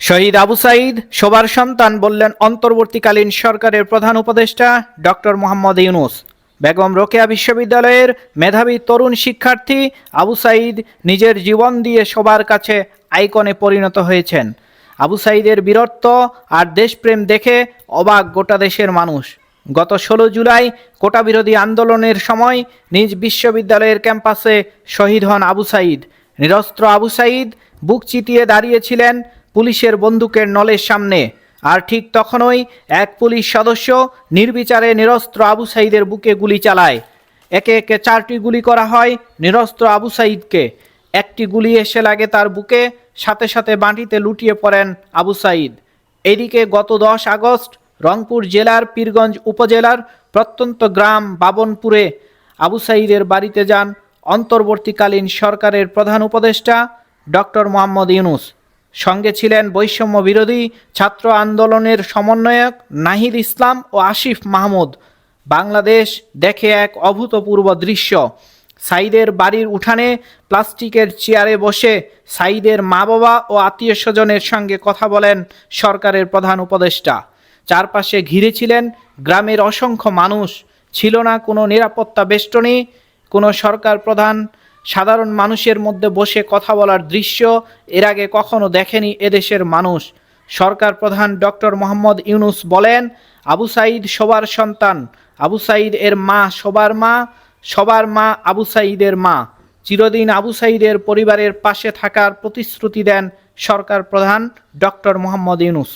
শহীদ আবু সাঈদ সবার সন্তান বললেন অন্তর্বর্তীকালীন সরকারের প্রধান উপদেষ্টা ডক্টর মোহাম্মদ ইউনূস। বেগম রোকেয়া বিশ্ববিদ্যালয়ের মেধাবী তরুণ শিক্ষার্থী আবু সাঈদ নিজের জীবন দিয়ে সবার কাছে আইকনে পরিণত হয়েছেন। আবু সাঈদের বীরত্ব আর দেশপ্রেম দেখে অবাক গোটা দেশের মানুষ। গত 16 জুলাই কোটা বিরোধী আন্দোলনের সময় নিজ বিশ্ববিদ্যালয়ের ক্যাম্পাসে শহীদ হন আবু সাঈদ। নিরস্ত্র আবু সাঈদ বুক চিতিয়ে দাঁড়িয়েছিলেন পুলিশের বন্দুকের নলের সামনে, আর ঠিক তখনই এক পুলিশ সদস্য নির্বিচারে নিরস্ত্র আবু সাঈদের বুকে গুলি চালায়। একে একে 4টি গুলি করা হয় নিরস্ত্র আবু সাঈদকে। একটি গুলি এসে লাগে তার বুকে, সাথে সাথে মাটিতে লুটিয়ে পড়েন আবু সাঈদ। এদিকে গত 10 আগস্ট রংপুর জেলার পীরগঞ্জ উপজেলার প্রত্যন্ত গ্রাম বাবনপুরে আবু সাঈদের বাড়িতে যান অন্তর্বর্তীকালীন সরকারের প্রধান উপদেষ্টা ডক্টর মোহাম্মদ ইউনূস। সঙ্গে ছিলেন বৈষম্য বিরোধী ছাত্র আন্দোলনের সমন্বয়ক নাহিদ ইসলাম ও আসিফ মাহমুদ। বাংলাদেশ দেখে এক অভূতপূর্ব দৃশ্য। সাঈদের বাড়ির উঠানে প্লাস্টিকের চেয়ারে বসে সাঈদের মা বাবা ও আত্মীয় স্বজনের সঙ্গে কথা বলেন সরকারের প্রধান উপদেষ্টা। চারপাশে ঘিরে ছিলেন গ্রামের অসংখ্য মানুষ। ছিল না কোনো নিরাপত্তা বেষ্টনী, কোনো সরকার প্রধান সাধারণ মানুষের মধ্যে বসে কথা বলার দৃশ্য এর আগে কখনো দেখেনি এদেশের মানুষ। সরকার প্রধান ডক্টর মোহাম্মদ ইউনূস বলেন, আবু সাঈদ সবার সন্তান, আবু সাঈদ এর মা সবার মা, সবার মা আবু সাঈদের মা। চিরদিন আবু সাঈদের পরিবারের পাশে থাকার প্রতিশ্রুতি দেন সরকার প্রধান ডক্টর মোহাম্মদ ইউনূস।